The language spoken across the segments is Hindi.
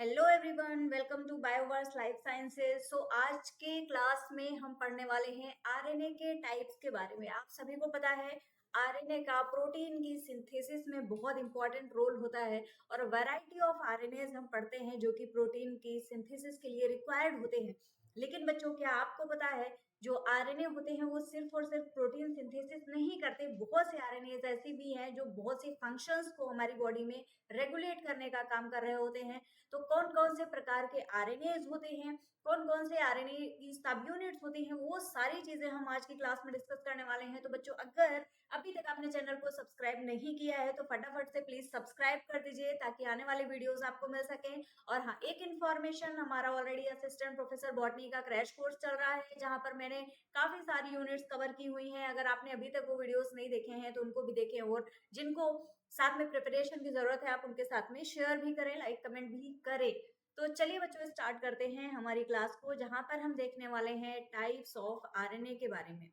Hello everyone, welcome to Bioverse life sciences. आज के क्लास में हम पढ़ने वाले हैं आरएनए के टाइप्स के बारे में। आप सभी को पता है आरएनए का प्रोटीन की सिंथेसिस में बहुत इंपॉर्टेंट रोल होता है और वैरायटी ऑफ आरएनएज हम पढ़ते हैं जो कि प्रोटीन की सिंथेसिस के लिए रिक्वायर्ड होते हैं। लेकिन बच्चों, क्या आपको पता है जो आरएनए होते हैं वो सिर्फ और सिर्फ प्रोटीन सिंथेसिस नहीं करते। बहुत से आरएनए ऐसे भी हैं जो बहुत से फंक्शंस को हमारी बॉडी में रेगुलेट करने का काम कर रहे होते हैं। तो कौन कौन से प्रकार के आरएनएज होते हैं, कौन कौन से आरएनए की सब यूनिट्स होती हैं, वो सारी चीजें हम आज की क्लास में डिस्कस करने वाले हैं। तो बच्चों, अगर अभी तक आपने चैनल को सब्सक्राइब नहीं किया है तो फटाफट से प्लीज सब्सक्राइब कर दीजिए ताकि आने वाले वीडियोस आपको मिल सके। और हाँ, एक इन्फॉर्मेशन, हमारा ऑलरेडी असिस्टेंट प्रोफेसर बॉटनी का क्रैश कोर्स चल रहा है जहां पर मैंने काफी सारी यूनिट्स कवर की हुई हैं। अगर आपने अभी तक वो वीडियोस नहीं देखे हैं तो उनको भी देखें, और जिनको साथ में प्रिपरेशन की जरूरत है आप उनके साथ में शेयर भी करें, लाइक कमेंट भी करें। तो चलिए बच्चों, स्टार्ट करते हैं हमारी क्लास को, जहां पर हम देखने वाले हैं टाइप्स ऑफ आरएनए के बारे में।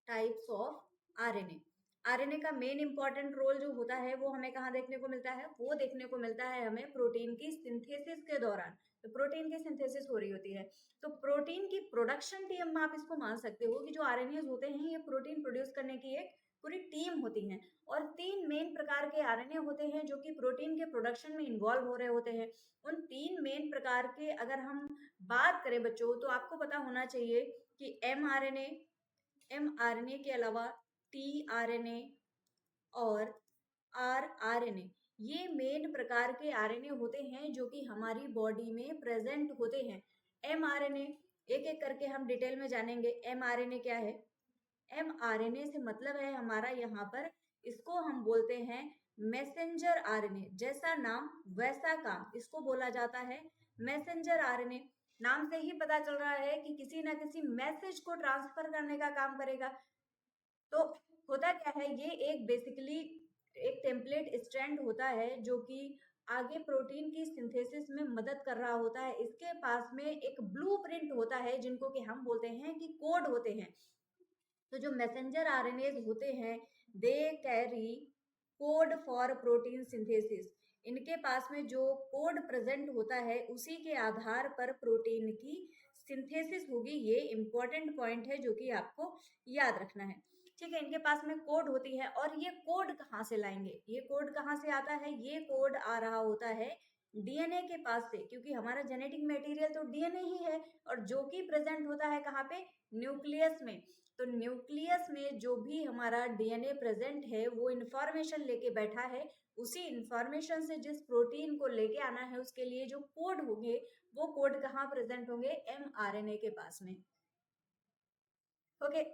Types of RNA. आरएनए का मेन इंपॉर्टेंट रोल जो होता है वो हमें कहाँ देखने को मिलता है? वो देखने को मिलता है हमें प्रोटीन की सिंथेसिस के दौरान। तो प्रोटीन की सिंथेसिस हो रही होती है तो प्रोटीन की प्रोडक्शन टीम आप इसको मान सकते हो कि जो आरएनए होते हैं ये प्रोटीन प्रोड्यूस करने की एक पूरी टीम होती है। और तीन मेन प्रकार के आरएनए होते हैं जो कि प्रोटीन के प्रोडक्शन में इन्वॉल्व हो रहे होते हैं। उन तीन मेन प्रकार के अगर हम बात करें बच्चों, तो आपको पता होना चाहिए कि एमआरएनए, एमआरएनए के अलावा टीआरएनए और आरआरएनए, ये मेन प्रकार के आरएनए होते हैं जो कि हमारी बॉडी में प्रेजेंट होते हैं। एमआरएनए एक एक करके हम डिटेल में जानेंगे। एमआरएनए क्या है? एमआरएनए से मतलब है हमारा यहाँ पर, इसको हम बोलते हैं मैसेंजर आरएनए। जैसा नाम वैसा काम, इसको बोला जाता है मैसेंजर आरएनए। नाम से ही पता चल रहा है कि किसी ना किसी मैसेज को ट्रांसफर करने का काम करेगा। तो होता क्या है, ये एक बेसिकली एक टेम्पलेट स्ट्रैंड होता है जो कि आगे प्रोटीन की सिंथेसिस में मदद कर रहा होता है। इसके पास में एक ब्लूप्रिंट होता है जिनको कि हम बोलते हैं कि कोड होते हैं। तो जो मैसेंजर आरएनएज होते हैं they carry code for protein synthesis. इनके पास में जो कोड प्रेजेंट होता है उसी के आधार पर प्रोटीन की सिंथेसिस होगी। ये इंपॉर्टेंट पॉइंट है जो कि आपको याद रखना है। ठीक है, इनके पास में कोड होती है। और ये कोड कहाँ से लाएंगे? ये कोड कहाँ से आता है? ये कोड आ रहा होता है डीएनए के पास से, क्योंकि हमारा जेनेटिक मटेरियल तो डीएनए ही है और जो कि प्रेजेंट होता है कहाँ पे? न्यूक्लियस में। तो न्यूक्लियस में जो भी हमारा डीएनए प्रेजेंट है वो इंफॉर्मेशन लेके बैठा है। उसी इंफॉर्मेशन से जिस प्रोटीन को लेके आना है उसके लिए जो कोड होंगे वो कोड कहाँ प्रेजेंट होंगे? एमआरएनए के पास में। ओके,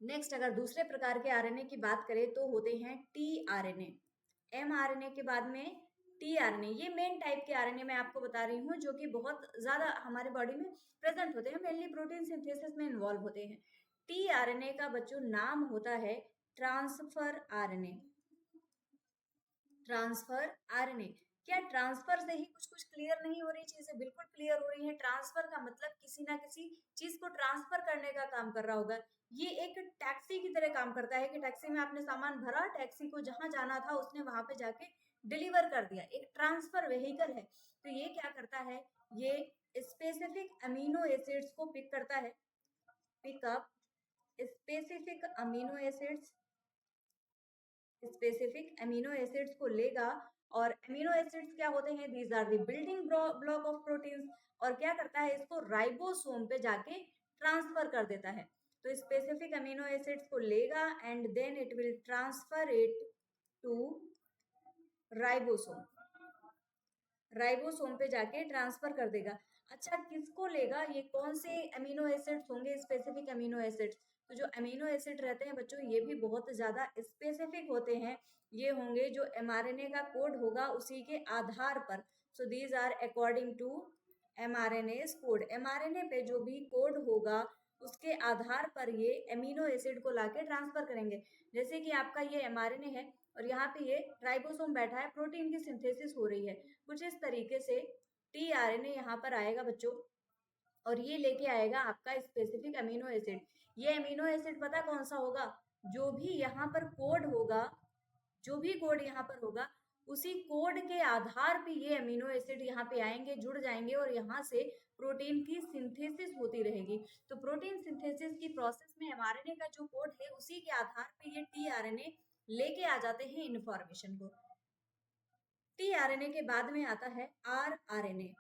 नेक्स्ट अगर दूसरे प्रकार के आरएनए की बात करें तो होते हैं टीआरएनए। एमआरएनए के बाद में टीआरएनए। ये मेन टाइप के आरएनए मैं आपको बता रही हूँ जो कि बहुत ज्यादा हमारे बॉडी में प्रेजेंट होते हैं, मेनली प्रोटीन सिंथेसिस में इन्वॉल्व होते हैं। टीआरएनए का बच्चों नाम होता है ट्रांसफर आरएनए। Transfer RNA. क्या ट्रांसफर से ही कुछ कुछ क्लियर नहीं हो रही चीजें? बिल्कुल क्लियर हो रही है। ट्रांसफर का मतलब किसी ना किसी चीज को ट्रांसफर करने का काम कर रहा होगा। ये एक टैक्सी की तरह काम करता है कि टैक्सी में आपने सामान भरा, टैक्सी को जहां जाना था उसने वहां पे जाके डिलीवर कर दिया। एक ट्रांसफर व्हीकल है। तो ये क्या करता है? ये स्पेसिफिक अमीनो एसिड्स को पिक करता है। Pick up specific amino acids, specific amino acids को लेगा। और अमीनो एसिड्स क्या होते हैं? These are the building block of proteins. और क्या करता है? इसको राइबोसोम पे जाके ट्रांसफर कर देता है। तो स्पेसिफिक अमीनो एसिड्स को लेगा and then it will transfer it to ribosome. Ribosome पे जाके ट्रांसफर कर देगा। अच्छा, किसको लेगा? ये कौन से अमीनो एसिड्स होंगे? Specific amino acids. तो जो अमीनो एसिड रहते हैं बच्चों ये भी बहुत ज्यादा स्पेसिफिक होते हैं। ये होंगे जो एमआरएनए का कोड होगा उसी के आधार पर। So these are according to mRNAs code. MRNA पे जो भी कोड होगा उसके आधार पर ये अमीनो एसिड को लाके ट्रांसफर करेंगे। जैसे कि आपका ये एमआरएनए है और यहाँ पे ये राइबोसोम बैठा है, प्रोटीन की सिंथेसिस हो रही है। कुछ इस तरीके से टीआरएनए यहाँ पर आएगा बच्चों और ये लेके आएगा आपका स्पेसिफिक अमीनो एसिड। ये अमीनो एसिड पता कौन सा होगा? जो भी यहाँ पर कोड होगा, जो भी कोड यहाँ पर होगा, उसी कोड के आधार पे ये अमीनो एसिड यहाँ पे आएंगे, जुड़ जाएंगे और यहाँ से प्रोटीन की सिंथेसिस होती रहेगी। तो प्रोटीन सिंथेसिस की प्रोसेस में एमआरएनए का जो कोड है उसी के आधार पे ये टीआरएनए लेके आ जाते हैं इंफॉर्मेशन को। टीआरएनए के बाद में आता है आरआरएनए।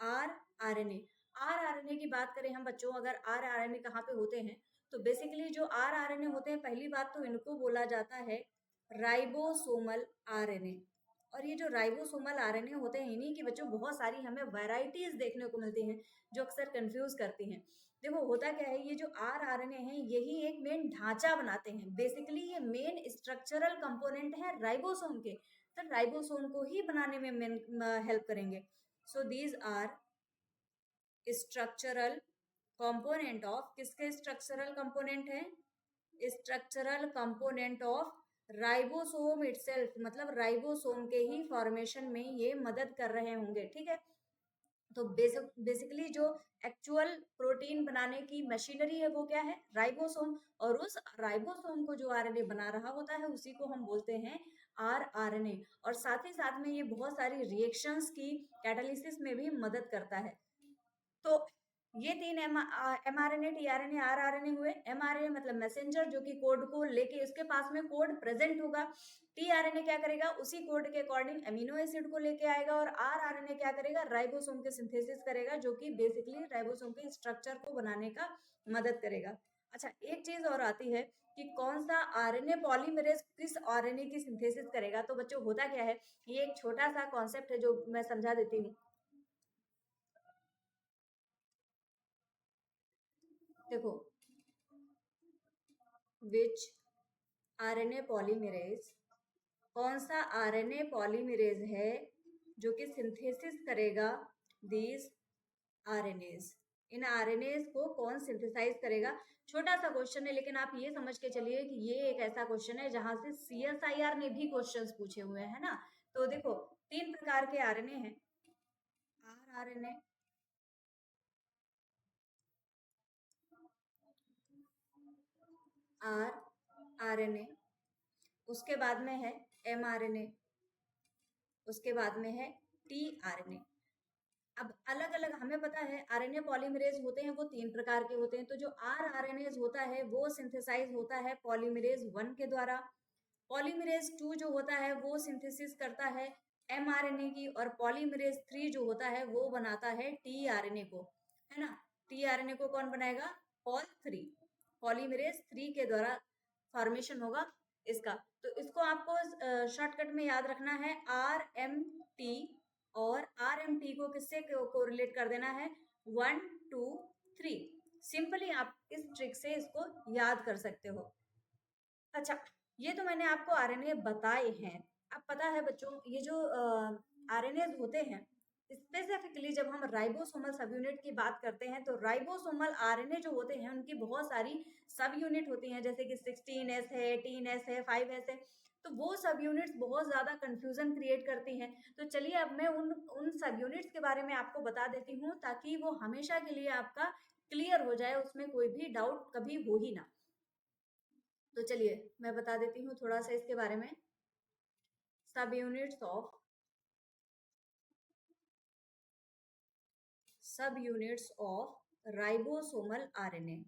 आरआरएनए आरआरएनए की बात करें हम बच्चों, अगर आरआरएनए कहाँ पे होते हैं, तो बेसिकली जो आरआरएनए होते हैं, पहली बात तो इनको बोला जाता है राइबोसोमल आरएनए। और ये जो राइबोसोमल आरएनए होते हैं, इन्हीं की बच्चों बहुत सारी हमें वैरायटीज देखने को मिलती हैं जो अक्सर कंफ्यूज करती हैं। देखो होता क्या है, ये जो आरआरएनए हैं यही एक मेन ढांचा बनाते हैं। बेसिकली ये मेन स्ट्रक्चरल कंपोनेंट है राइबोसोम के, तो राइबोसोम को ही बनाने में मेन हेल्प करेंगे। So these are structural component of, किसके स्ट्रक्चरल कंपोनेंट है? Structural component of ribosome itself, मतलब राइबोसोम के ही फॉर्मेशन में ये मदद कर रहे होंगे। ठीक है, तो बेसिकली जो एक्चुअल प्रोटीन बनाने की मशीनरी है वो क्या है? राइबोसोम। और उस राइबोसोम को जो आरएनए बना रहा होता है उसी को हम बोलते हैं आरआरएनए। और साथ ही साथ में ये बहुत सारी रिएक्शंस की कैटालिसिस में भी मदद करता है। तो ये तीन एमआरएनए, टीआरएनए, आरआरएनए हुए। एमआरएनए मतलब मैसेंजर, जो कि कोड को लेके उसके पास में कोड प्रेजेंट होगा। टीआरएनए क्या करेगा? उसी कोड के अकॉर्डिंग अमीनो एसिड को लेके आएगा। और आरआरएनए क्या करेगा? राइबोसोम के सिंथेसिस करेगा, जो कि बेसिकली राइबोसोम के स्ट्रक्चर को बनाने का मदद करेगा। अच्छा, एक चीज और आती है कि कौन सा आरएनए पॉलीमरेज किस आरएनए की सिंथेसिस करेगा। तो बच्चों होता क्या है, ये एक छोटा सा कॉन्सेप्ट है जो मैं समझा देती हूँ। देखो, विच आरएनए पॉलीमरेज, कौन सा आरएनए पॉलीमरेज है जो कि सिंथेसिस करेगा दीज आरएनएज, इन आरएनएज को कौन सिंथेसाइज करेगा? छोटा सा क्वेश्चन है, लेकिन आप ये समझ के चलिए कि ये एक ऐसा क्वेश्चन है जहां से सीएसआईआर ने भी क्वेश्चंस पूछे हुए हैं ना। तो देखो, तीन प्रकार के आरएनए हैं। आरआरएनए, आरआरएनए, उसके बाद में है एमआरएनए, उसके बाद में है टीआरएनए। अब अलग अलग हमें पता है आरएनए पॉलीमरेज होते हैं वो तीन प्रकार के होते हैं। तो जो आरआरएनएज होता है वो सिंथेसाइज होता है पॉलीमरेज 1 के द्वारा। पॉलीमरेज 2 जो होता है वो सिंथेसिस करता है एमआरएनए की। और पॉलीमरेज 3 जो होता है वो बनाता है टीआरएनए को, है ना। टीआरएनए को कौन बनाएगा? पॉल 3, पॉलीमरेज 3 के द्वारा फॉर्मेशन होगा इसका। तो इसको आपको शॉर्टकट में याद रखना है, आरएमटी। और आरएमटी को किससे कोरिलेट कर देना है? 1 2 3। सिंपली आप इस ट्रिक से इसको याद कर सकते हो। अच्छा, ये तो मैंने आपको आरएनए बताए हैं। अब पता है बच्चों, ये जो आरएनए होते हैं, स्पेसिफिकली जब हम राइबोसोमल सब यूनिट की बात करते हैं तो राइबोसोमल आरएनए जो होते हैं उनकी बहुत सारी सब यूनिट होती हैं, जैसे कि 16S है, 18S है, 5S है। तो वो सब यूनिट्स बहुत ज्यादा कंफ्यूजन क्रिएट करती हैं। तो चलिए अब मैं उन उन सब यूनिट्स के बारे में आपको बता देती हूँ, ताकि वो हमेशा के लिए आपका क्लियर हो जाए, उसमें कोई भी डाउट कभी हो ही ना। तो चलिए मैं बता देती हूँ थोड़ा सा इसके बारे में। सब units of ribosomal RNA.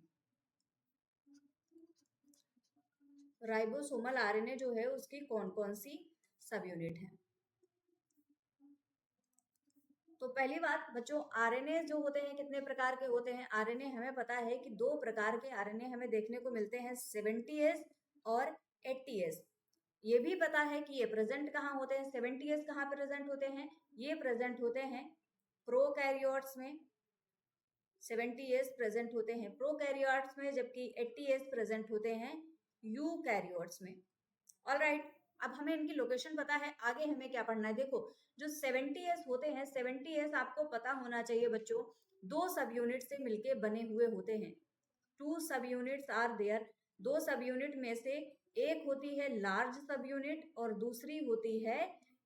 Ribosomal RNA जो है उसकी कौन कौन सी सब यूनिट है? तो पहली बात बच्चों, आरएनए जो होते हैं कितने प्रकार के होते हैं? आरएनए हमें पता है कि दो प्रकार के आरएनए हमें देखने को मिलते हैं, 70S और 80S। ये भी पता है कि ये प्रेजेंट कहाँ होते हैं। 70S कहाँ प्रेजेंट होते हैं? ये प्रेजेंट होते हैं प्रोकैरियोट्स में। 70S प्रेजेंट होते हैं प्रोकैरियोट्स में, जबकि 80S प्रेजेंट होते हैं यूकैरियोट्स में। ऑलराइट, अब हमें इनकी लोकेशन पता है, आगे हमें क्या पढ़ना है? देखो, जो 70S होते हैं, 70S आपको पता होना चाहिए बच्चों, दो सब यूनिट से मिलके बने हुए होते हैं। 2 सब यूनिट्स आर देयर। दो सब यूनिट में से एक होती है लार्ज सब यूनिट और दूसरी होती है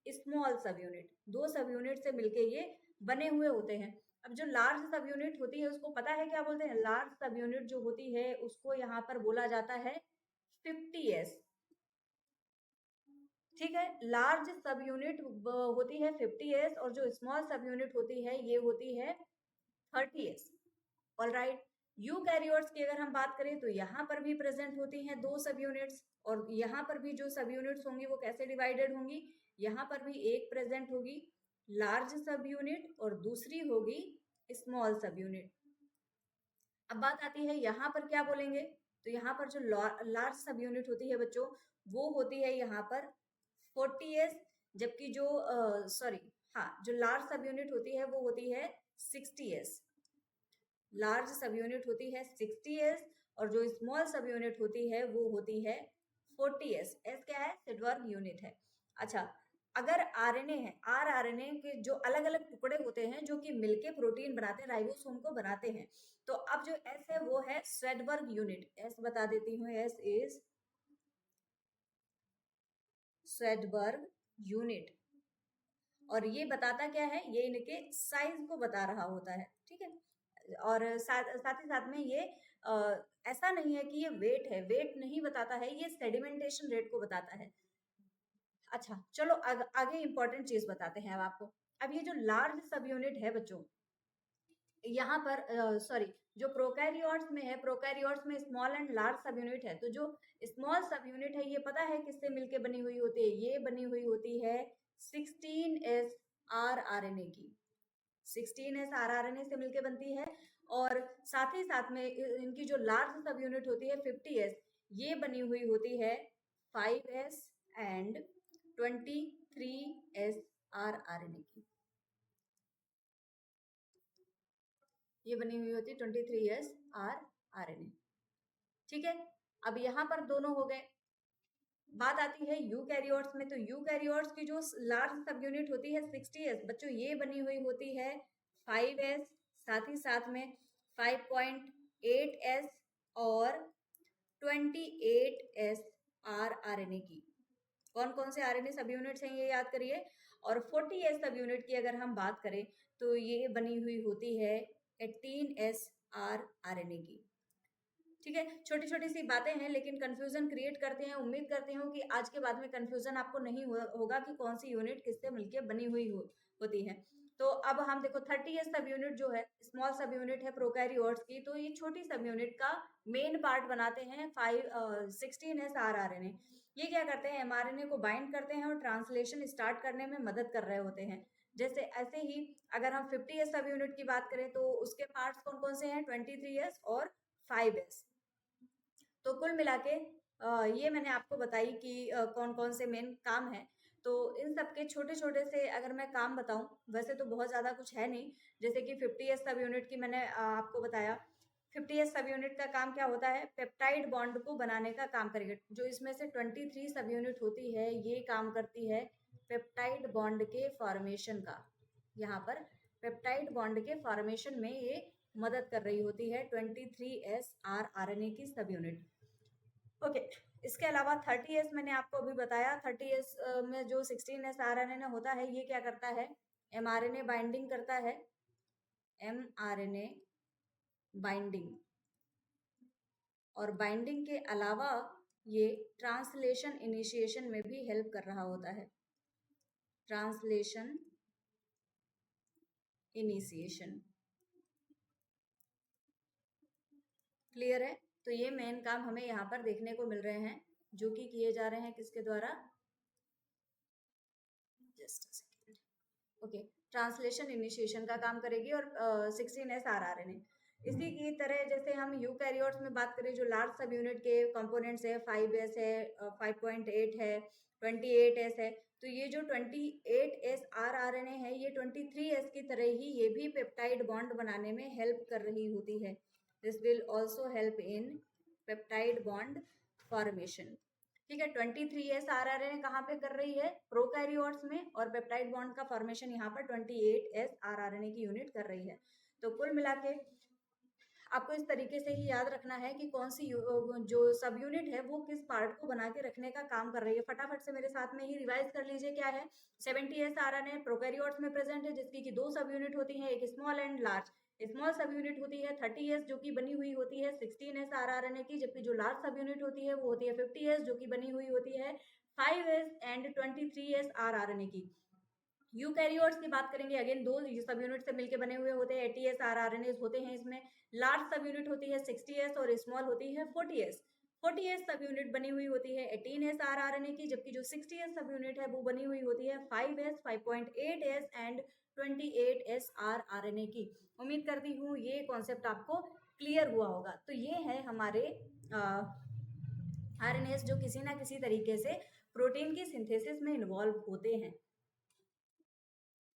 स्मॉल सब यूनिट। दो सब यूनिट से मिलके ये बने हुए होते हैं। अब जो लार्ज सब यूनिट होती है उसको पता है क्या बोलते हैं? लार्ज सब यूनिट जो होती है उसको यहाँ पर बोला जाता है 50s, ठीक है। लार्ज सब यूनिट होती है 50s और जो स्मॉल सब यूनिट होती है ये होती है 30s। ऑल राइट, यूकैरियोट्स की अगर हम बात करें तो यहाँ पर भी प्रेजेंट होती हैं 2 सब यूनिट्स, और यहाँ पर भी जो सब यूनिट्स होंगी वो कैसे डिवाइडेड होंगी, यहाँ पर भी एक प्रेजेंट होगी लार्ज सब यूनिट और दूसरी होगी स्मॉल सब यूनिट। अब बात आती है यहाँ पर क्या बोलेंगे, तो यहाँ पर जो लार्ज सब यूनिट होती है बच्चों वो होती है यहाँ पर 40s, जबकि जो सॉरी हाँ, जो लार्ज सब यूनिट होती है वो होती है 60s। लार्ज सब यूनिट होती है 60s और जो स्मॉल सब यूनिट होती है वो होती है 40s। एस क्या है, सिडवर्ग यूनिट है। अच्छा, अगर आरएनए है, आरएनए के जो अलग अलग टुकड़े होते हैं जो कि मिलके प्रोटीन बनाते हैं, राइबोसोम को बनाते हैं, तो अब जो एस है वो है स्वेडबर्ग यूनिट। एस बता देती हूँ, एस इज स्वेडबर्ग यूनिट, और ये बताता क्या है, ये इनके साइज को बता रहा होता है, ठीक है। और साथ ही साथ में ये ऐसा नहीं है कि ये वेट है, वेट नहीं बताता है, ये सेडिमेंटेशन रेट को बताता है। अच्छा चलो आगे इंपॉर्टेंट चीज बताते हैं अब आपको। अब ये जो लार्ज सब यूनिट है बच्चों, यहाँ पर सॉरी, जो प्रोकैरियोट्स में है, प्रोकैरियोट्स में स्मॉल एंड लार्ज सब यूनिट है, तो जो स्मॉल सब यूनिट है ये पता है किससे मिलके बनी हुई होती है, ये बनी हुई होती है 16s rRNA की, 16s rRNA से मिलके बनती है। और साथ ही साथ में इनकी जो लार्ज सब यूनिट होती है 50s, ये बनी हुई होती है 5s एंड 23s rRNA की, ये बनी हुई होती है 23s rRNA, ठीक है। अब यहाँ पर दोनों हो गए। बात आती है यूकैरियोट्स में, तो यूकैरियोट्स की जो लार्ज सब यूनिट होती है 60s बच्चों, ये बनी हुई होती है 5s, साथ ही साथ में 5.8s और 28s rRNA की। कौन कौन से आरएनए सब यूनिट्स हैं ये याद करिए। और 40s सब यूनिट की अगर हम बात करें तो ये बनी हुई होती है 18s rRNA की, ठीक है। छोटी छोटी सी बातें हैं लेकिन कंफ्यूजन क्रिएट करते हैं। उम्मीद करती हूँ कि आज के बाद में कंफ्यूजन आपको नहीं होगा कि कौन सी यूनिट किससे मिलके बनी हुई होती है। तो अब हम देखो 30s सब यूनिट जो है स्मॉल सब यूनिट है प्रोकैरियोट्स की, तो ये छोटी सब यूनिट का मेन पार्ट बनाते हैं 16s rRNA। ये क्या करते हैं, mRNA को बाइंड करते हैं और ट्रांसलेशन स्टार्ट करने में मदद कर रहे होते हैं। जैसे ऐसे ही अगर हम 50s सब यूनिट की बात करें तो उसके पार्ट्स कौन कौन से हैं, 23s और 5s। तो कुल मिला के ये मैंने आपको बताई कि कौन कौन से मेन काम है। तो इन सब के छोटे छोटे से अगर मैं काम बताऊं, वैसे तो बहुत ज़्यादा कुछ है नहीं, जैसे कि 50s सब यूनिट की मैंने आपको बताया। 50s सब यूनिट का काम क्या होता है, पेप्टाइड बॉन्ड को बनाने का काम करेगा। जो इसमें से 23 सब यूनिट होती है ये काम करती है पेप्टाइड बॉन्ड के फॉर्मेशन का। यहाँ पर पेप्टाइड बॉन्ड के फॉर्मेशन में ये मदद कर रही होती है 23s rRNA की सब यूनिट। ओके, इसके अलावा 30s मैंने आपको अभी बताया। 30s में जो 16s rRNA होता है ये क्या करता है, mRNA बाइंडिंग करता है, mRNA बाइंडिंग, और बाइंडिंग के अलावा ये ट्रांसलेशन इनिशिएशन में भी हेल्प कर रहा होता है, ट्रांसलेशन इनिशिएशन। क्लियर है, तो ये मेन काम हमें यहाँ पर देखने को मिल रहे हैं जो कि किए जा रहे हैं किसके द्वारा, जस्ट ओके, ट्रांसलेशन इनिशिएशन का काम करेगी और 16s rRNA। इसी की तरह जैसे हम यूकैरियोट्स में बात करें, जो लार्ज सब यूनिट के कंपोनेंट्स है 5s है, 5.8 है, 28s है, तो ये जो 28s rRNA है ये 23s की तरह ही ये भी पेप्टाइड बॉन्ड बनाने में हेल्प कर रही होती है। This will also help in peptide bond formation, ठीक है। 23s rRNA कहाँ पे कर रही है, प्रोकैरियोट्स में, और पेप्टाइड बॉन्ड का फॉर्मेशन यहाँ पर 28s rRNA की यूनिट कर रही है। तो कुल मिला के आपको इस तरीके से ही याद रखना है कि कौन सी जो सब यूनिट है वो किस पार्ट को बना के रखने का काम कर रही है। फटाफट से मेरे साथ में ही रिवाइज कर लीजिए क्या है। 70s rRNA प्रोकैरियोट्स में प्रेजेंट है जिसकी कि 2 सब यूनिट होती हैं, एक स्मॉल एंड लार्ज। स्मॉल सब यूनिट होती है 30s जो कि बनी हुई होती है 16s rRNA की, जबकि जो लार्ज सब यूनिट होती है वो होती है 50s जो कि बनी हुई होती है 5s एंड 23s rRNA की। यूकैरियोट्स की बात करेंगे, अगेन दो सब यूनिट से मिलकर बने हुए होते हैं 80s rRNAs होते हैं इसमें। लार्ज सब यूनिट होती है 60s और स्मॉल होती है 40s। 40s सब यूनिट बनी हुई होती है 18s rRNA की, जबकि जो 60s सब यूनिट है वो बनी हुई होती है 5s 5.8s and 28s rRNA की। उम्मीद करती हूँ ये कॉन्सेप्ट आपको क्लियर हुआ होगा। तो ये है हमारे आरएनएस जो किसी ना किसी तरीके से प्रोटीन की सिंथेसिस में इन्वॉल्व होते हैं।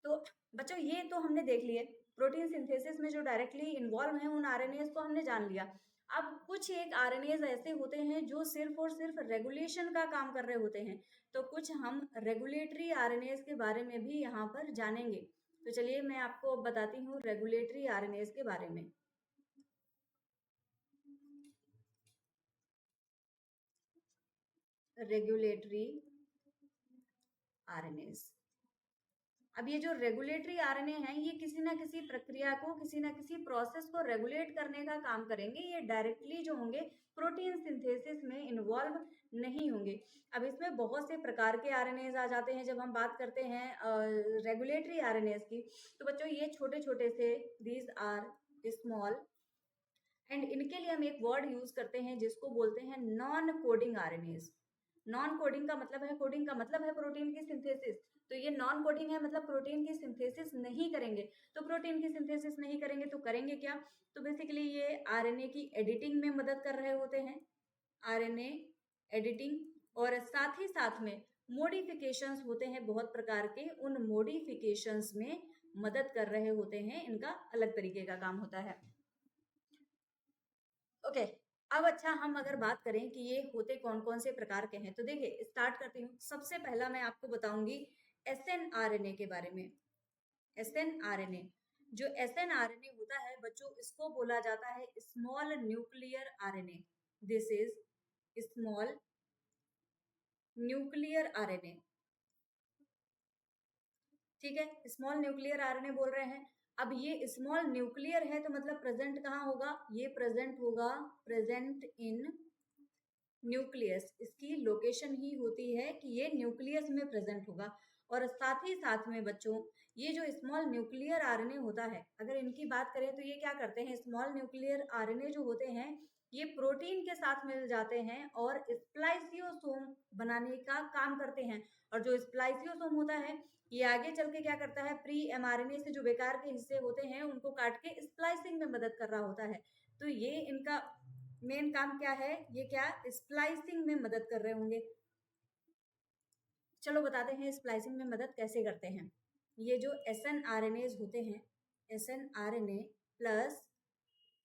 तो बच्चों ये तो हमने देख लिए प्रोटीन सिंथेसिस में जो डायरेक्टली इन्वॉल्व हैं उन आरएनएस को हमने जान लिया। अब कुछ एक आरएनएस ऐसे होते हैं जो सिर्फ और सिर्फ रेगुलेशन का काम कर रहे होते हैं, तो कुछ हम रेगुलेटरी आरएनएस के बारे में भी यहाँ पर जानेंगे। तो चलिए मैं आपको बताती हूँ रेगुलेटरी आरएनएस के बारे में। रेगुलेटरी आरएनएस, अब ये जो रेगुलेटरी आरएनए हैं ये किसी ना किसी प्रक्रिया को, किसी ना किसी प्रोसेस को रेगुलेट करने का काम करेंगे। ये डायरेक्टली जो होंगे प्रोटीन सिंथेसिस में इन्वॉल्व नहीं होंगे। अब इसमें बहुत से प्रकार के आरएनएज आ जाते हैं। जब हम बात करते हैं रेगुलेटरी आरएनएज की, तो बच्चों ये छोटे छोटे से दीज आर स्मॉल, एंड इनके लिए हम एक वर्ड यूज करते हैं जिसको बोलते हैं non coding RNase. Non coding का मतलब है, कोडिंग का मतलब है प्रोटीन की सिंथेसिस, तो ये नॉन कोडिंग है मतलब प्रोटीन की सिंथेसिस नहीं करेंगे। तो प्रोटीन की सिंथेसिस नहीं करेंगे तो करेंगे क्या? तो बेसिकली ये आरएनए की एडिटिंग में मदद कर रहे होते हैं, आरएनए एडिटिंग, और साथ ही साथ में मॉडिफिकेशंस होते हैं बहुत प्रकार के, उन मॉडिफिकेशंस में मदद कर रहे होते हैं, इनका अलग तरीके का काम होता है। ओके, अब अच्छा हम अगर बात करें कि ये होते कौन कौन से प्रकार के हैं, तो देखिए स्टार्ट करती हूँ। सबसे पहला मैं आपको बताऊंगी एसएनआरएनए के बारे में। एसएनआरएनए, जो एसएनआरएनए होता है बच्चों, इसको बोला जाता है small nuclear RNA. This is small nuclear RNA, ठीक है, स्मॉल न्यूक्लियर आरएनए बोल रहे हैं। अब ये स्मॉल न्यूक्लियर है तो मतलब प्रेजेंट कहाँ होगा? ये प्रेजेंट होगा, प्रेजेंट इन न्यूक्लियस, इसकी लोकेशन ही होती है कि ये न्यूक्लियस में प्रेजेंट होगा। और साथ ही साथ में बच्चों ये जो स्मॉल न्यूक्लियर आरएनए होता है, अगर इनकी बात करें तो ये क्या करते हैं, स्मॉल न्यूक्लियर आरएनए जो होते हैं ये प्रोटीन के साथ मिल जाते हैं और स्प्लाइसियोसोम बनाने का काम करते हैं। और जो स्प्लाइसियोसोम होता है ये आगे चल के क्या करता है, प्री एमआरएनए से जो बेकार के हिस्से होते हैं उनको काट के स्प्लाइसिंग में मदद कर रहा होता है। तो ये इनका मेन काम क्या है, ये क्या स्प्लाइसिंग में मदद कर रहे होंगे। चलो बताते हैं स्प्लाइसिंग में मदद कैसे करते हैं। ये जो एसएनआरएनएज होते हैं, एसएनआरएनए प्लस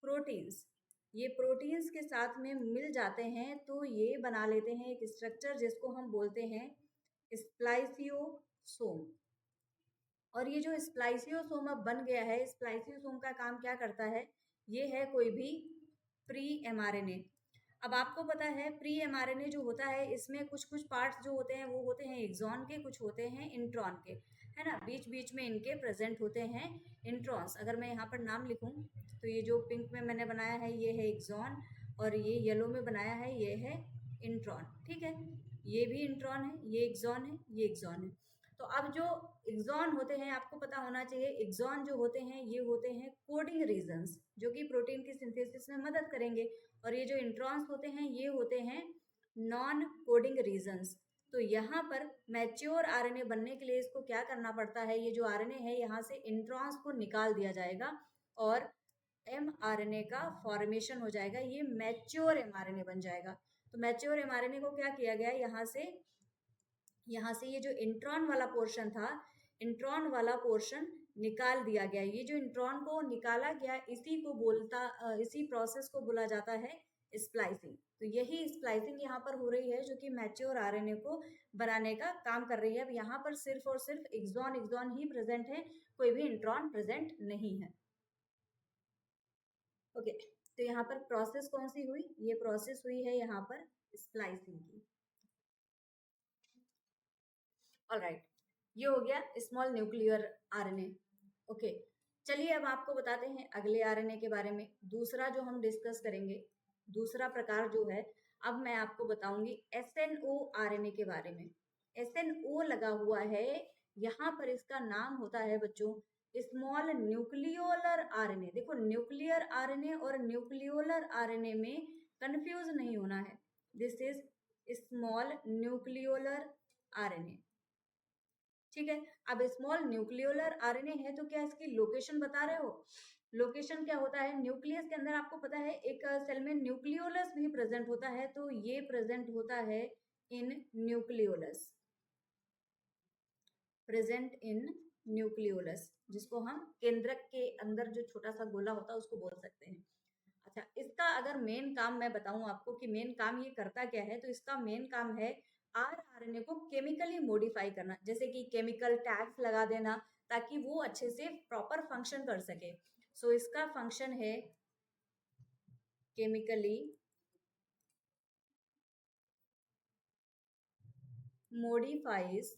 प्रोटीन्स, ये प्रोटीन्स के साथ में मिल जाते हैं तो ये बना लेते हैं एक स्ट्रक्चर जिसको हम बोलते हैं स्प्लाइसियोसोम। और ये जो स्प्लाइसियोसोम अब बन गया है, स्प्लाइसियोसोम का काम क्या करता है, ये है कोई भी प्री एमआरएनए। अब आपको पता है प्री एमआरएनए जो होता है इसमें कुछ कुछ पार्ट्स जो होते हैं वो होते हैं एक्सॉन के, कुछ होते हैं इंट्रॉन के, है ना, बीच बीच में इनके प्रेजेंट होते हैं इंट्रॉन्स। अगर मैं यहाँ पर नाम लिखूं तो ये जो पिंक में मैंने बनाया है ये है एक्सॉन, और ये येलो में बनाया है ये है इंट्रॉन, ठीक है, ये भी इंट्रॉन है, ये एक्सॉन है, ये एक्सॉन है। तो अब जो एक्सॉन होते हैं आपको पता होना चाहिए, एक्सॉन जो होते हैं ये होते हैं कोडिंग रीजन्स जो कि प्रोटीन की सिंथेसिस में मदद करेंगे, और ये जो इंट्रॉन्स होते हैं ये होते हैं नॉन कोडिंग रीजन्स। तो यहाँ पर मैच्योर आरएनए बनने के लिए इसको क्या करना पड़ता है, ये जो आरएनए है यहाँ से इंट्रॉन्स को निकाल दिया जाएगा और एमआरएनए का फॉर्मेशन हो जाएगा, ये मैच्योर एमआरएनए बन जाएगा। तो मैच्योर एमआरएनए को क्या किया गया, यहाँ से ये जो इंट्रॉन वाला पोर्शन था, इंट्रॉन वाला पोर्शन निकाल दिया गया। ये जो इंट्रॉन को निकाला गया इसी प्रोसेस को बोला जाता है स्प्लाइसिंग। तो यही स्प्लाइसिंग यहाँ पर हो रही है जो कि मैच्योर आरएनए को बनाने का काम कर रही है। अब यहाँ पर सिर्फ और सिर्फ एक्सॉन ही प्रेजेंट है, कोई भी इंट्रॉन प्रेजेंट नहीं है। ओके, तो यहाँ पर प्रोसेस कौन सी हुई, ये प्रोसेस हुई है यहाँ पर स्प्लाइसिंग की। ऑलराइट, ये हो गया स्मॉल न्यूक्लियर आरएनए। ओके, चलिए अब आपको बताते हैं अगले आरएनए के बारे में। दूसरा जो हम डिस्कस करेंगे, दूसरा प्रकार जो है, अब मैं आपको बताऊंगी एसएनओ आरएनए के बारे में। एसएनओ लगा हुआ है यहाँ पर, इसका नाम होता है बच्चों स्मॉल न्यूक्लियोलर आरएनए। देखो न्यूक्लियर आरएनए और न्यूक्लियोलर आरएनए में कंफ्यूज नहीं होना है। This is small nucleolar RNA. ठीक है। अब स्मॉल न्यूक्लियोलर आरएनए है तो क्या इसकी लोकेशन बता रहे हो? लोकेशन क्या होता है? न्यूक्लियस के अंदर आपको पता है एक सेल में न्यूक्लियोलस भी प्रेजेंट होता है, तो ये प्रेजेंट होता है इन न्यूक्लियोलस, प्रेजेंट इन न्यूक्लियोलस, जिसको हम केंद्रक के अंदर जो छोटा सा गोला होता है उसको बोल सकते हैं। अच्छा, इसका अगर मेन काम मैं बताऊं आपको कि मेन काम ये करता क्या है, तो इसका मेन काम है आरएनए को केमिकली मॉडिफाई करना, जैसे कि केमिकल टैग्स लगा देना ताकि वो अच्छे से प्रॉपर फंक्शन कर सके। सो इसका फंक्शन है केमिकली मॉडिफाइज।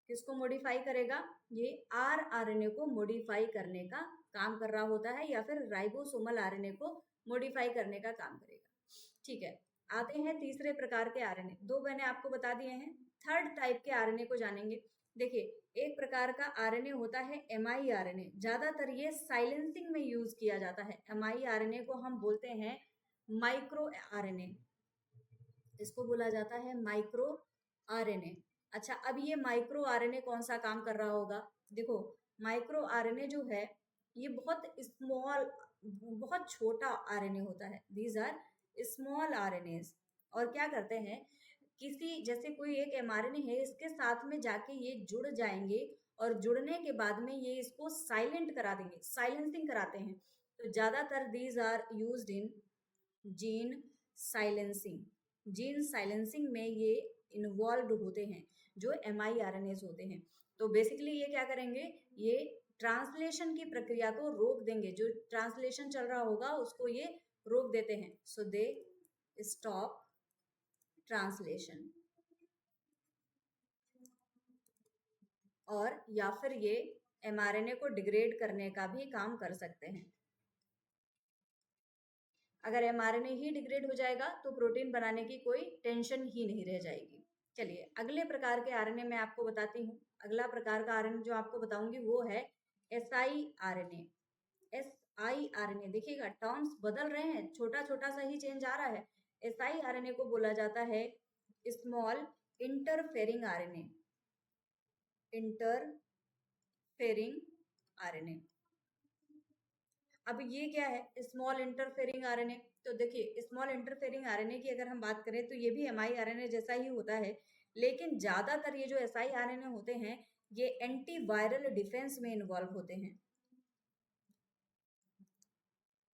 किसको मॉडिफाई करेगा? ये आरएनए को मॉडिफाई करने का काम कर रहा होता है, या फिर राइबोसोमल आरएनए को मॉडिफाई करने का काम करेगा। ठीक है, आते हैं तीसरे प्रकार के आरएनए। दो मैंने आपको बता दिए हैं, थर्ड टाइप के आरएनए को जानेंगे। देखिए, एक प्रकार का आरएनए होता है एमआई आरएनए, ज्यादातर ये साइलेंसिंग में यूज किया जाता है। एमआई आरएनए को हम बोलते हैं माइक्रो आरएनए, इसको बोला जाता है माइक्रो आरएनए। अच्छा, अब ये माइक्रो आरएनए कौन सा काम कर रहा होगा? देखो, माइक्रो आरएनए जो है ये बहुत स्मॉल, बहुत छोटा आरएनए होता है। These are small RNAs. और क्या करते हैं, किसी जैसे कोई एक एमआरएनए है, इसके साथ में जाके ये जुड़ जाएंगे और जुड़ने के बाद में ये इसको साइलेंट करा देंगे, साइलेंसिंग कराते हैं। तो ज्यादातर these are used in gene silencing. Gene silencing में ये इन्वॉल्व होते हैं जो एमआई आरएनएस होते हैं। तो बेसिकली ये क्या करेंगे, ये ट्रांसलेशन की प्रक्रिया को रोक देंगे, जो ट्रांसलेशन चल रहा होगा उसको ये रोक देते हैं। So they stop translation. और या फिर ये एमआरएनए को डिग्रेड करने का भी काम कर सकते हैं। अगर एमआरएनए ही डिग्रेड हो जाएगा तो प्रोटीन बनाने की कोई टेंशन ही नहीं रह जाएगी। चलिए अगले प्रकार के आरएनए मैं आपको बताती हूँ। अगला प्रकार का आरएनए जो आपको बताऊंगी वो है एसआई आरएनए। एसआई आरएनए, देखिएगा टर्म्स बदल रहे हैं, छोटा छोटा सा ही चेंज आ रहा है। एसआई आरएनए को बोला जाता है small interfering RNA, interfering RNA. अब ये क्या है स्मॉल इंटरफेरिंग आरएनए? तो देखिए, स्मॉल इंटरफेरिंग आरएनए की अगर हम बात करें तो ये भी एमआई आरएनए जैसा ही होता है, लेकिन ज्यादातर ये जो एसआई आरएनए होते हैं ये एंटीवायरल डिफेंस में इन्वॉल्व होते हैं।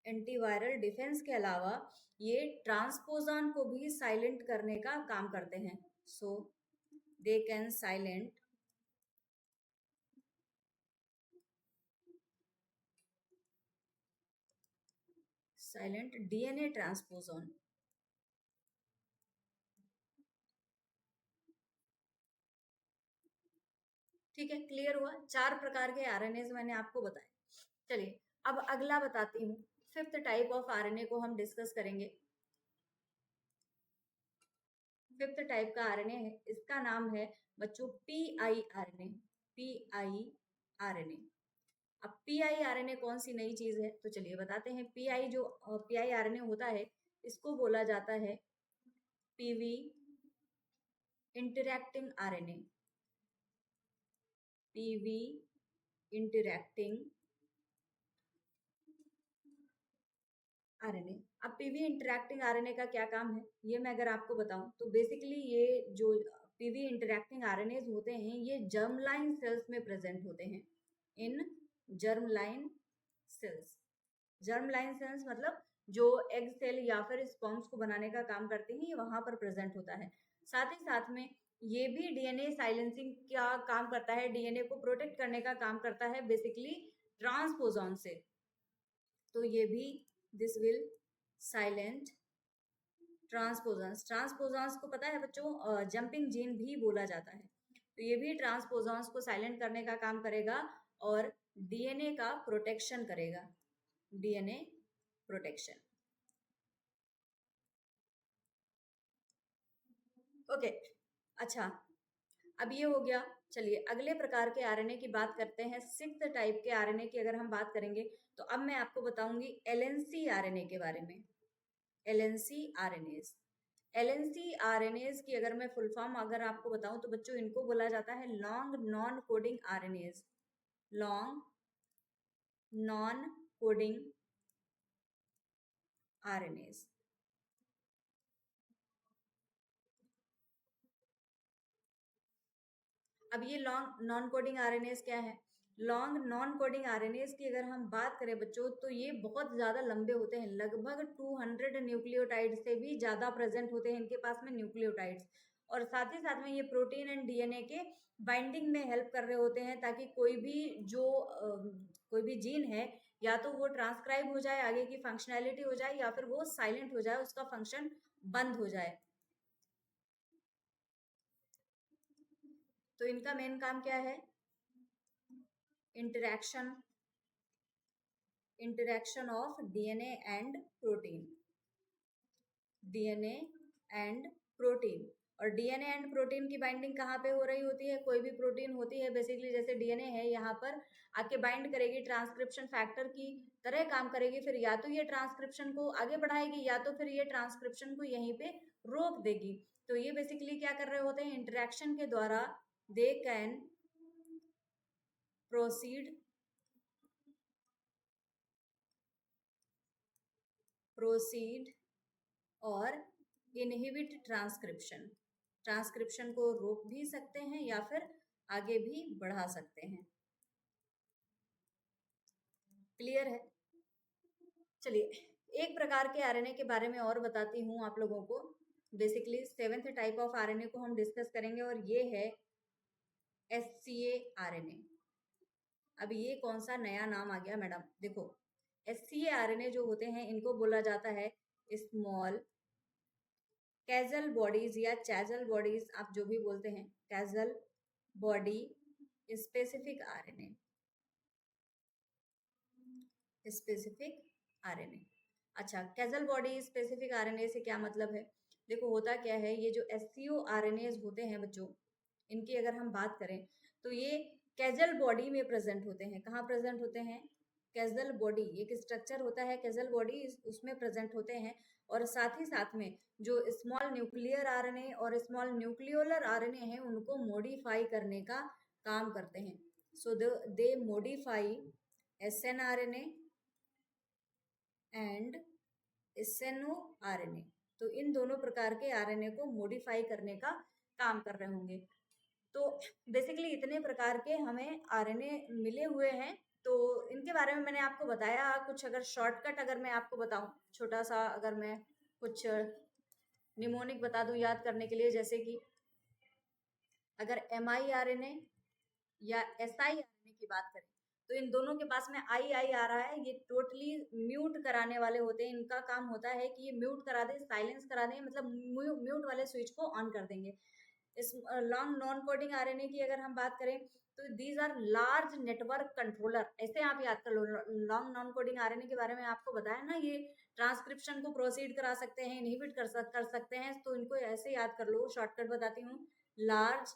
एंटीवायरल डिफेंस के अलावा ये ट्रांसपोजान को भी साइलेंट करने का काम करते हैं। So they can silent DNA transposon. ठीक है, क्लियर हुआ? चार प्रकार के आरएनए मैंने आपको बताए। चलिए अब अगला बताती हूँ, फिफ्थ टाइप ऑफ आरएनए को हम डिस्कस करेंगे। फिफ्थ टाइप का आरएनए है, इसका नाम है बच्चों पीआई आरएनए। Pi RNA. अब पीआई आरएनए कौन सी नई चीज है, तो चलिए बताते हैं। पीआई जो पीआई आरएनए होता है इसको बोला जाता है PV interacting RNA. PV interacting RNA. अब पीवी इंटरैक्टिंग आरएनए का क्या काम है ये मैं अगर आपको बताऊं तो बेसिकली ये जो पीवी इंटरैक्टिंग आरएनए होते हैं ये जर्म लाइन सेल्स में प्रेजेंट होते हैं। इन germ line cells. Germ line cells मतलब जो एग सेल या फिर स्पर्म्स को बनाने का काम करते हैं, ये वहां पर प्रेजेंट होता है। साथ ही साथ में ये भी डीएनए साइलेंसिंग का काम करता है, डीएनए को प्रोटेक्ट करने का काम करता है बेसिकली ट्रांसपोजॉन से। तो ये भी दिस विल साइलेंट ट्रांसपोजॉन्स। ट्रांसपोजॉन्स को पता है बच्चों जंपिंग जीन भी बोला जाता है। तो ये भी ट्रांसपोजॉन्स को साइलेंट करने का काम करेगा और डीएनए का प्रोटेक्शन करेगा, डीएनए प्रोटेक्शन। ओके, अच्छा, अब ये हो गया। चलिए अगले प्रकार के आरएनए की बात करते हैं। 6th टाइप के आरएनए की अगर हम बात करेंगे तो अब मैं आपको बताऊंगी एलएनसी आरएनए के बारे में। एलएनसी आरएनएस, एलएनसी आरएनएस की अगर मैं फुल फॉर्म अगर आपको बताऊं तो बच्चों इनको बोला जाता है long non coding RNS, long non coding RNS. अब ये लॉन्ग नॉन कोडिंग आरएनएस क्या है? लॉन्ग नॉन कोडिंग आरएनएस की अगर हम बात करें बच्चों तो ये बहुत ज्यादा लंबे होते हैं, लगभग 200 न्यूक्लियोटाइड से भी ज्यादा प्रेजेंट होते हैं इनके पास में न्यूक्लियोटाइड्स। और साथ ही साथ में ये प्रोटीन एंड डीएनए के बाइंडिंग में हेल्प कर रहे होते हैं ताकि कोई भी जीन है या तो वो ट्रांसक्राइब हो जाए, आगे की फंक्शनैलिटी हो जाए, या फिर वो साइलेंट हो जाए, उसका फंक्शन बंद हो जाए। तो इनका मेन काम क्या है? Interaction, interaction of DNA and protein, DNA and protein. और डीएनए एंड प्रोटीन की बाइंडिंग कहाँ पे हो रही होती है? कोई भी प्रोटीन होती है बेसिकली, जैसे डीएनए है यहाँ पर आके बाइंड करेगी, ट्रांसक्रिप्शन फैक्टर की तरह काम करेगी, फिर या तो ये ट्रांसक्रिप्शन को आगे बढ़ाएगी या तो फिर ये ट्रांसक्रिप्शन को यहीं पे रोक देगी। तो ये बेसिकली क्या कर रहे होते हैं? इंटरेक्शन के द्वारा दे कैन प्रोसीड और इनहिबिट ट्रांसक्रिप्शन, ट्रांसक्रिप्शन को रोक भी सकते हैं या फिर आगे भी बढ़ा सकते हैं। क्लियर है? चलिए एक प्रकार के आरएनए के बारे में और बताती हूँ आप लोगों को। Basically 7th type of RNA को हम डिस्कस करेंगे और ये है एससीए आरएनए। अब ये कौन सा नया नाम आ गया मैडम? देखो एससीए आरएनए जो होते हैं इनको बोला जाता है स्मॉल कैजल बॉडीज या चैजल बॉडीज, आप जो भी बोलते हैं, Cajal body specific RNA, specific RNA. अच्छा, कैजल बॉडी स्पेसिफिक आरएनए से क्या मतलब है? देखो होता क्या है, ये जो एससीओ आरएनए होते हैं बच्चों, इनकी अगर हम बात करें तो ये कैजल बॉडी में प्रेजेंट होते हैं। कहाँ प्रेजेंट होते हैं? कैजल बॉडी, एक स्ट्रक्चर होता है कैजल बॉडी, उसमें प्रेजेंट होते हैं। और साथ ही साथ में जो स्मॉल न्यूक्लियर आरएनए और स्मॉल न्यूक्लियोलर आरएनए हैं उनको मॉडिफाई करने का काम करते हैं। So they modify एसएनआरएनए and SNO RNA. तो इन दोनों प्रकार के आरएनए को मॉडिफाई करने का काम कर रहे होंगे। तो बेसिकली इतने प्रकार के हमें आरएनए मिले हुए हैं। तो इनके बारे में मैंने आपको बताया। कुछ अगर शॉर्टकट अगर मैं आपको बताऊं, छोटा सा अगर मैं कुछ निमोनिक बता दूं याद करने के लिए, जैसे कि अगर mRNA या siRNA की बात करें तो इन दोनों के पास में आई आ रहा है, ये टोटली म्यूट कराने वाले होते हैं। इनका काम होता है कि ये म्यूट करा दे, साइलेंस करा दे, मतलब म्यूट वाले स्विच को ऑन कर देंगे। इस लॉन्ग नॉन कोडिंग आरएनए की अगर हम बात करें तो these are large network controller. ऐसे आप याद कर लो, लॉन्ग नॉन कोडिंग आरएनए के बारे में आपको बताया ना, ये ट्रांसक्रिप्शन को प्रोसीड करा सकते हैं, इनहिबिट कर सकते हैं। तो इनको ऐसे याद कर लो, शॉर्टकट बताती हूँ, लार्ज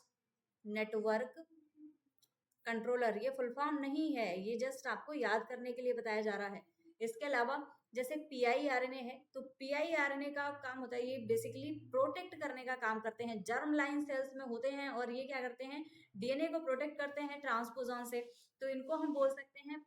नेटवर्क कंट्रोलर। ये फुल फॉर्म नहीं है, ये जस्ट आपको याद करने के लिए बताया जा रहा है। इसके अलावा जैसे पीआईआरएनए है, तो पीआईआरएनए का काम होता है, ये बेसिकली प्रोटेक्ट करने का काम करते हैं। जर्म लाइन सेल्स में होते हैं और ये क्या करते हैं? डीएनए को प्रोटेक्ट करते हैं ट्रांसपोजॉन से। तो इनको हम बोल सकते हैं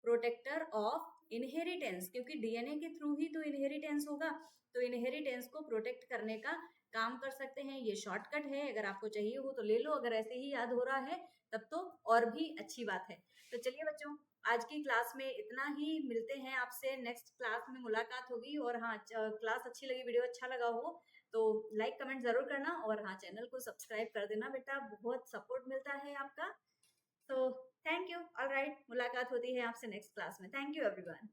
प्रोटेक्टर ऑफ इनहेरिटेंस, क्योंकि डीएनए के थ्रू ही तो इनहेरिटेंस होगा। तो इनहेरिटेंस को प्रोटेक्ट करने का काम कर सकते हैं। ये शॉर्टकट है, अगर आपको चाहिए हो तो ले लो, अगर ऐसे ही याद हो रहा है तब तो और भी अच्छी बात है। तो चलिए बच्चों, आज की क्लास में इतना ही। मिलते हैं आपसे नेक्स्ट क्लास में, मुलाकात होगी। और हाँ, क्लास अच्छी लगी, वीडियो अच्छा लगा हो तो लाइक कमेंट जरूर करना। और हाँ, चैनल को सब्सक्राइब कर देना बेटा, बहुत सपोर्ट मिलता है आपका। तो थैंक यू। ऑल राइट, मुलाकात होती है आपसे नेक्स्ट क्लास में। Thank you everyone.